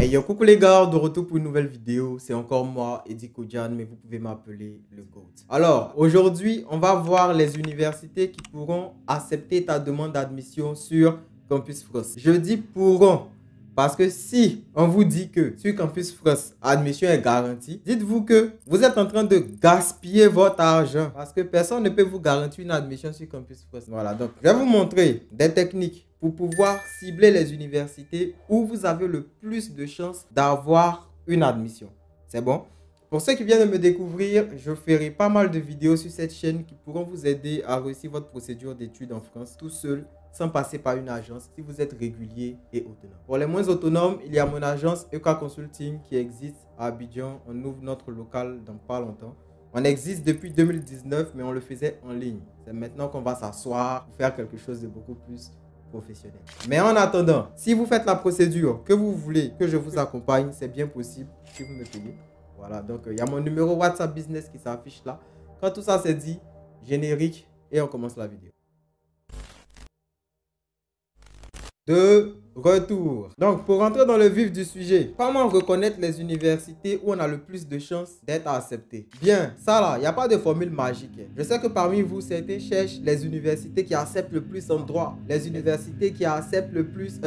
Hey yo, coucou les gars, de retour pour une nouvelle vidéo. C'est encore moi, Eddie Kodjan, mais vous pouvez m'appeler le GOAT. Alors, aujourd'hui, on va voir les universités qui pourront accepter ta demande d'admission sur Campus France. Je dis pourront, parce que si on vous dit que sur Campus France, admission est garantie, dites-vous que vous êtes en train de gaspiller votre argent, parce que personne ne peut vous garantir une admission sur Campus France. Voilà, donc je vais vous montrer des techniques pour pouvoir cibler les universités où vous avez le plus de chances d'avoir une admission. C'est bon? Pour ceux qui viennent de me découvrir, je ferai pas mal de vidéos sur cette chaîne qui pourront vous aider à réussir votre procédure d'études en France tout seul, sans passer par une agence si vous êtes régulier et autonome. Pour les moins autonomes, il y a mon agence EK Consulting qui existe à Abidjan. On ouvre notre local dans pas longtemps. On existe depuis 2019, mais on le faisait en ligne. C'est maintenant qu'on va s'asseoir pour faire quelque chose de beaucoup plus professionnel. Mais en attendant, si vous faites la procédure que vous voulez que je vous accompagne, c'est bien possible si vous me payez. Voilà, donc il y a mon numéro WhatsApp Business qui s'affiche là. Quand tout ça c'est dit, générique et on commence la vidéo. De retour. Donc, pour rentrer dans le vif du sujet, comment reconnaître les universités où on a le plus de chances d'être accepté? Bien, ça là, il n'y a pas de formule magique. Je sais que parmi vous, certains cherchent les universités qui acceptent le plus en droit, les universités qui acceptent le plus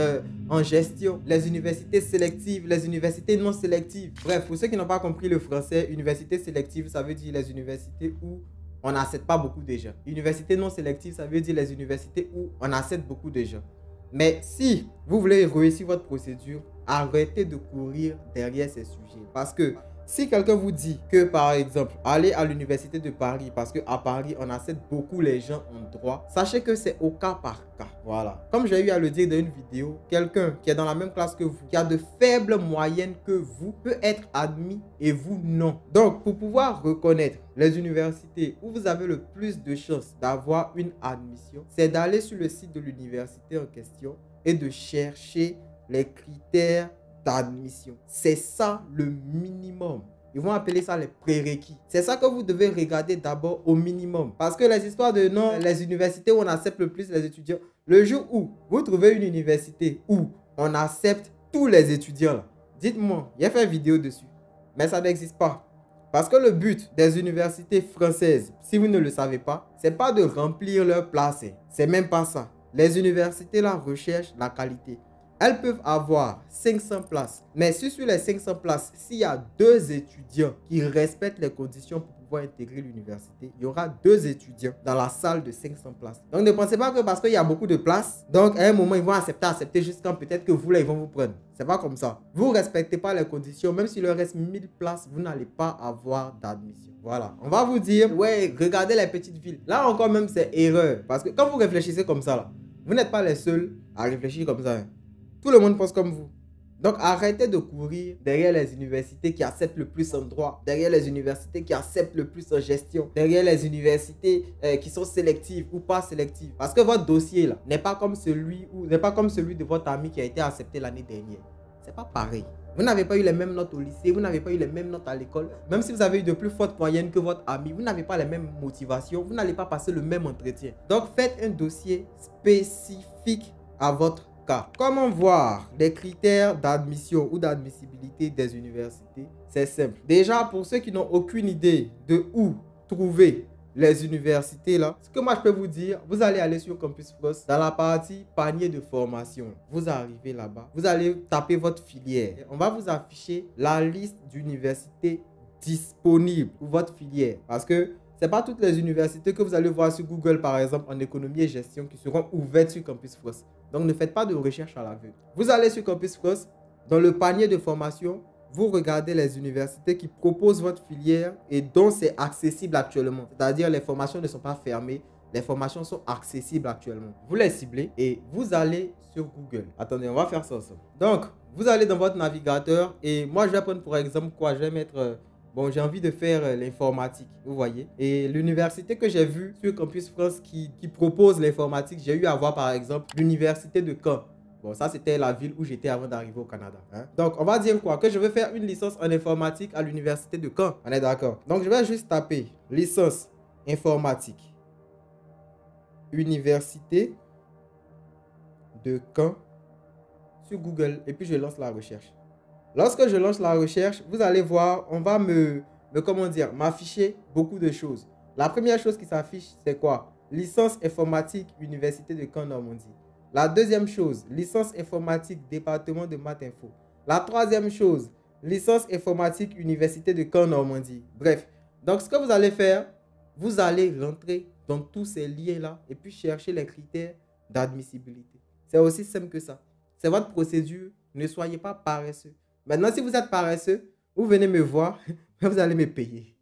en gestion, les universités sélectives, les universités non sélectives. Bref, pour ceux qui n'ont pas compris le français, université sélective, ça veut dire les universités où on n'accepte pas beaucoup de gens. Université non sélective, ça veut dire les universités où on accepte beaucoup de gens. Mais si vous voulez réussir votre procédure, arrêtez de courir derrière ces sujets. Parce que si quelqu'un vous dit que, par exemple, allez à l'université de Paris, parce qu'à Paris, on accepte beaucoup les gens en droit, sachez que c'est au cas par cas. Voilà. Comme j'ai eu à le dire dans une vidéo, quelqu'un qui est dans la même classe que vous, qui a de faibles moyennes que vous, peut être admis et vous non. Donc, pour pouvoir reconnaître les universités où vous avez le plus de chances d'avoir une admission, c'est d'aller sur le site de l'université en question et de chercher les critères d'admission. C'est ça le minimum. Ils vont appeler ça les prérequis. C'est ça que vous devez regarder d'abord au minimum. Parce que les histoires de non, les universités où on accepte le plus les étudiants, le jour où vous trouvez une université où on accepte tous les étudiants, dites-moi, il y a fait une vidéo dessus. Mais ça n'existe pas. Parce que le but des universités françaises, si vous ne le savez pas, c'est pas de remplir leur place. C'est même pas ça. Les universités là recherchent la qualité. Elles peuvent avoir 500 places. Mais si sur les 500 places, s'il y a 2 étudiants qui respectent les conditions pour pouvoir intégrer l'université, il y aura 2 étudiants dans la salle de 500 places. Donc ne pensez pas que parce qu'il y a beaucoup de places, donc à un moment, ils vont accepter jusqu'à peut-être que vous là, ils vont vous prendre. C'est pas comme ça. Vous ne respectez pas les conditions, même s'il leur reste 1000 places, vous n'allez pas avoir d'admission. Voilà. On va vous dire, ouais, regardez les petites villes. Là encore même, c'est erreur. Parce que quand vous réfléchissez comme ça, là, vous n'êtes pas les seuls à réfléchir comme ça. Hein. Tout le monde pense comme vous. Donc, arrêtez de courir derrière les universités qui acceptent le plus en droit, derrière les universités qui acceptent le plus en gestion, derrière les universités qui sont sélectives ou pas sélectives. Parce que votre dossier là n'est pas comme celui de votre ami qui a été accepté l'année dernière. C'est pas pareil. Vous n'avez pas eu les mêmes notes au lycée, vous n'avez pas eu les mêmes notes à l'école. Même si vous avez eu de plus fortes moyennes que votre ami, vous n'avez pas les mêmes motivations, vous n'allez pas passer le même entretien. Donc, faites un dossier spécifique à votre cas. Comment voir les critères d'admission ou d'admissibilité des universités? C'est simple. Déjà, pour ceux qui n'ont aucune idée de où trouver les universités là, ce que moi je peux vous dire, vous allez aller sur Campus France dans la partie panier de formation. Vous arrivez là-bas, vous allez taper votre filière. On va vous afficher la liste d'universités disponibles pour votre filière. Parce que ce n'est pas toutes les universités que vous allez voir sur Google, par exemple, en économie et gestion, qui seront ouvertes sur Campus France. Donc, ne faites pas de recherche à l'aveugle. Vous allez sur Campus France, dans le panier de formation, vous regardez les universités qui proposent votre filière et dont c'est accessible actuellement. C'est-à-dire, les formations ne sont pas fermées, les formations sont accessibles actuellement. Vous les ciblez et vous allez sur Google. Attendez, on va faire ça ensemble. Donc, vous allez dans votre navigateur et moi, je vais prendre pour exemple quoi? Je vais mettre... Bon, j'ai envie de faire l'informatique, vous voyez. Et l'université que j'ai vue sur Campus France qui propose l'informatique, j'ai eu à voir par exemple l'université de Caen. Bon, ça c'était la ville où j'étais avant d'arriver au Canada. Hein. Donc, on va dire quoi? Que je veux faire une licence en informatique à l'université de Caen. On est d'accord? Donc, je vais juste taper licence informatique. Université de Caen sur Google. Et puis, je lance la recherche. Lorsque je lance la recherche, vous allez voir, on va comment dire, m'afficher beaucoup de choses. La première chose qui s'affiche, c'est quoi? Licence informatique, Université de Caen Normandie. La deuxième chose, licence informatique, département de maths info. La troisième chose, licence informatique, Université de Caen Normandie. Bref, donc ce que vous allez faire, vous allez rentrer dans tous ces liens-là et puis chercher les critères d'admissibilité. C'est aussi simple que ça. C'est votre procédure. Ne soyez pas paresseux. Maintenant, si vous êtes paresseux, vous venez me voir, vous allez me payer.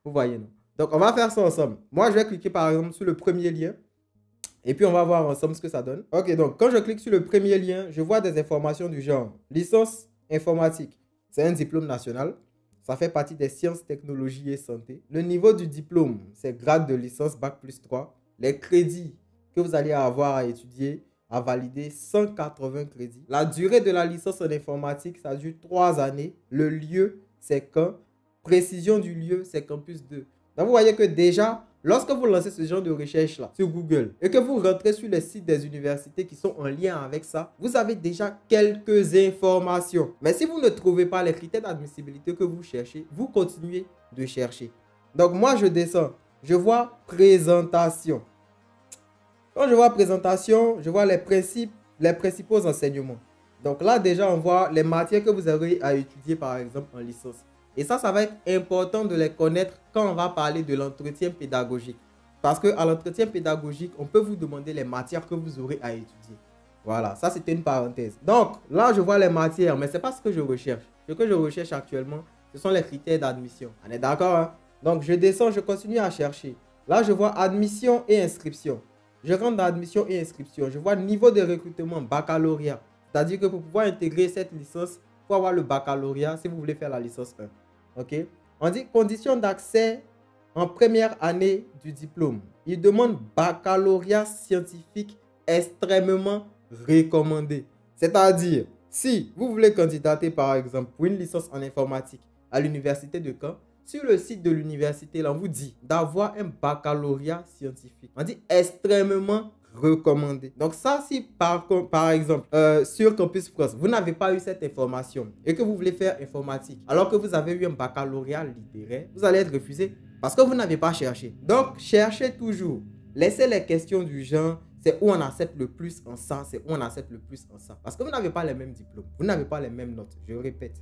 Vous voyez, non? Donc, on va faire ça ensemble. Moi, je vais cliquer par exemple sur le premier lien. Et puis, on va voir ensemble ce que ça donne. Ok, donc, quand je clique sur le premier lien, je vois des informations du genre licence informatique. C'est un diplôme national. Ça fait partie des sciences, technologies et santé. Le niveau du diplôme, c'est grade de licence Bac+3. Les crédits que vous allez avoir à étudier, à valider, 180 crédits. La durée de la licence en informatique, ça dure 3 années. Le lieu, c'est Caen. Précision du lieu, c'est Campus 2. Donc, vous voyez que déjà, lorsque vous lancez ce genre de recherche-là sur Google et que vous rentrez sur les sites des universités qui sont en lien avec ça, vous avez déjà quelques informations. Mais si vous ne trouvez pas les critères d'admissibilité que vous cherchez, vous continuez de chercher. Donc, moi, je descends. Je vois présentation. Quand je vois présentation, je vois les principaux enseignements. Donc là, déjà, on voit les matières que vous aurez à étudier, par exemple, en licence. Et ça va être important de les connaître quand on va parler de l'entretien pédagogique. Parce qu'à l'entretien pédagogique, on peut vous demander les matières que vous aurez à étudier. Voilà, ça c'était une parenthèse. Donc là, je vois les matières, mais ce n'est pas ce que je recherche. Ce que je recherche actuellement, ce sont les critères d'admission. On est d'accord, hein? Donc je descends, je continue à chercher. Là, je vois admission et inscription. Je rentre dans admission et inscription. Je vois niveau de recrutement, baccalauréat. C'est-à-dire que pour pouvoir intégrer cette licence, il faut avoir le baccalauréat si vous voulez faire la licence 1. OK? On dit conditions d'accès en première année du diplôme. Il demande baccalauréat scientifique extrêmement recommandé. C'est-à-dire, si vous voulez candidater par exemple pour une licence en informatique à l'université de Caen, sur le site de l'université, là, on vous dit d'avoir un baccalauréat scientifique. On dit extrêmement recommandé. Donc ça, si par exemple, sur Campus France, vous n'avez pas eu cette information et que vous voulez faire informatique, alors que vous avez eu un baccalauréat littéraire, vous allez être refusé parce que vous n'avez pas cherché. Donc, cherchez toujours. Laissez les questions du genre, c'est où on accepte le plus en ça, c'est où on accepte le plus en ça. Parce que vous n'avez pas les mêmes diplômes, vous n'avez pas les mêmes notes, je répète.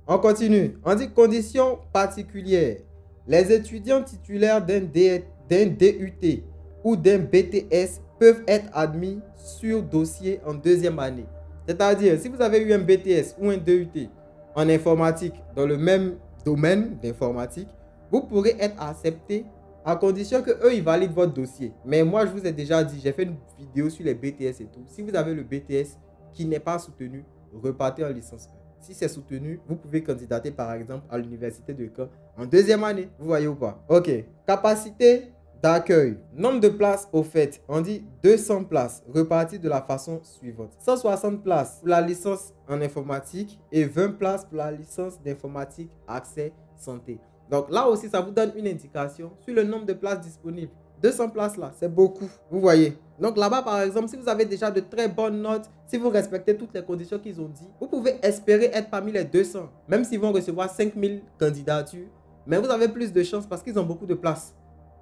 On continue. On dit conditions particulières. Les étudiants titulaires d'un DUT ou d'un BTS peuvent être admis sur dossier en deuxième année. C'est-à-dire, si vous avez eu un BTS ou un DUT en informatique dans le même domaine d'informatique, vous pourrez être accepté à condition que eux ils valident votre dossier. Mais moi, je vous ai déjà dit, j'ai fait une vidéo sur les BTS et tout. Si vous avez le BTS qui n'est pas soutenu, repartez en licence 1. Si c'est soutenu, vous pouvez candidater par exemple à l'université de Caen en deuxième année. Vous voyez ou pas? Ok. Capacité d'accueil. Nombre de places offertes. On dit 200 places reparties de la façon suivante. 160 places pour la licence en informatique et 20 places pour la licence d'informatique accès santé. Donc là aussi, ça vous donne une indication sur le nombre de places disponibles. 200 places là, c'est beaucoup. Vous voyez? Donc là-bas, par exemple, si vous avez déjà de très bonnes notes, si vous respectez toutes les conditions qu'ils ont dit, vous pouvez espérer être parmi les 200. Même s'ils vont recevoir 5000 candidatures, mais vous avez plus de chances parce qu'ils ont beaucoup de places.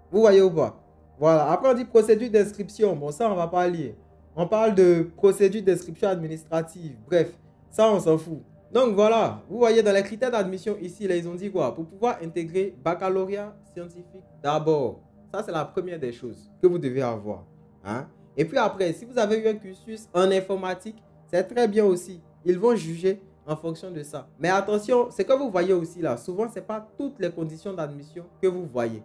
Vous voyez ou pas? Voilà. Après, on dit procédure d'inscription. Bon, ça, on ne va pas lire. On parle de procédure d'inscription administrative. Bref, ça, on s'en fout. Donc voilà, vous voyez dans les critères d'admission ici, là, ils ont dit quoi? Pour pouvoir intégrer baccalauréat scientifique d'abord. Ça, c'est la première des choses que vous devez avoir. Hein? Et puis après, si vous avez eu un cursus en informatique, c'est très bien aussi. Ils vont juger en fonction de ça. Mais attention, ce que vous voyez aussi là, souvent, ce n'est pas toutes les conditions d'admission que vous voyez.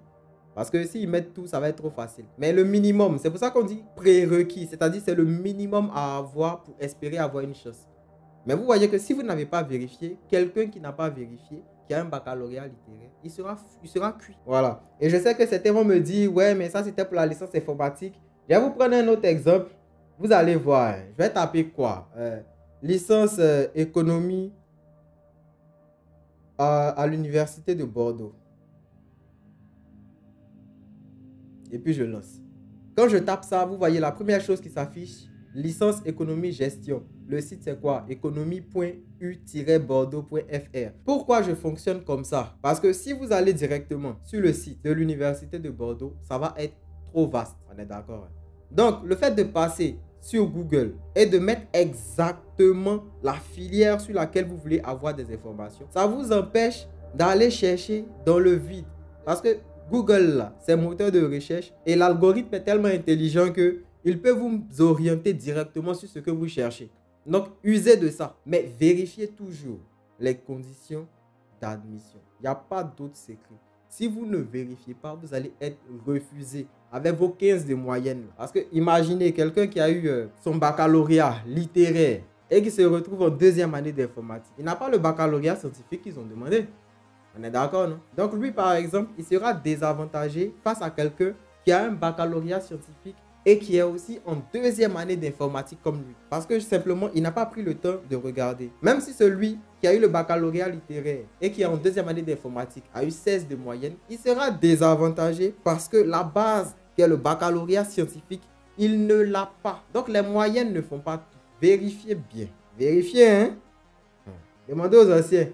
Parce que s'ils mettent tout, ça va être trop facile. Mais le minimum, c'est pour ça qu'on dit prérequis. C'est-à-dire c'est le minimum à avoir pour espérer avoir une chance. Mais vous voyez que si vous n'avez pas vérifié, quelqu'un qui n'a pas vérifié, qui a un baccalauréat littéraire, il sera cuit. Voilà. Et je sais que certains vont me dire, ouais, mais ça c'était pour la licence informatique. Je vais vous prendre un autre exemple. Vous allez voir. Je vais taper quoi? Licence économie à l'université de Bordeaux. Et puis je lance. Quand je tape ça, vous voyez la première chose qui s'affiche, licence économie gestion. le site c'est quoi? économie.u-bordeaux.fr. Pourquoi je fonctionne comme ça? Parce que si vous allez directement sur le site de l'université de Bordeaux, ça va être trop vaste. On est d'accord? Donc, le fait de passer sur Google et de mettre exactement la filière sur laquelle vous voulez avoir des informations, ça vous empêche d'aller chercher dans le vide. Parce que Google, là, c'est un moteur de recherche et l'algorithme est tellement intelligent que il peut vous orienter directement sur ce que vous cherchez. Donc, usez de ça. Mais vérifiez toujours les conditions d'admission. Il n'y a pas d'autre secret. Si vous ne vérifiez pas, vous allez être refusé avec vos 15 de moyenne. Parce que imaginez quelqu'un qui a eu son baccalauréat littéraire et qui se retrouve en deuxième année d'informatique. Il n'a pas le baccalauréat scientifique qu'ils ont demandé. On est d'accord, non? Donc lui, par exemple, il sera désavantagé face à quelqu'un qui a un baccalauréat scientifique et qui est aussi en deuxième année d'informatique comme lui. Parce que simplement, il n'a pas pris le temps de regarder. Même si celui qui a eu le baccalauréat littéraire et qui est en deuxième année d'informatique a eu 16 de moyenne, il sera désavantagé parce que la base qui est le baccalauréat scientifique, il ne l'a pas. Donc les moyennes ne font pas tout. Vérifiez bien. Vérifiez, hein? Demandez aux anciens.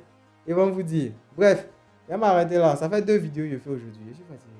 Ils vont vous dire. Bref, je vais m'arrêter là. Ça fait 2 vidéos que je fais aujourd'hui. Je suis fatigué.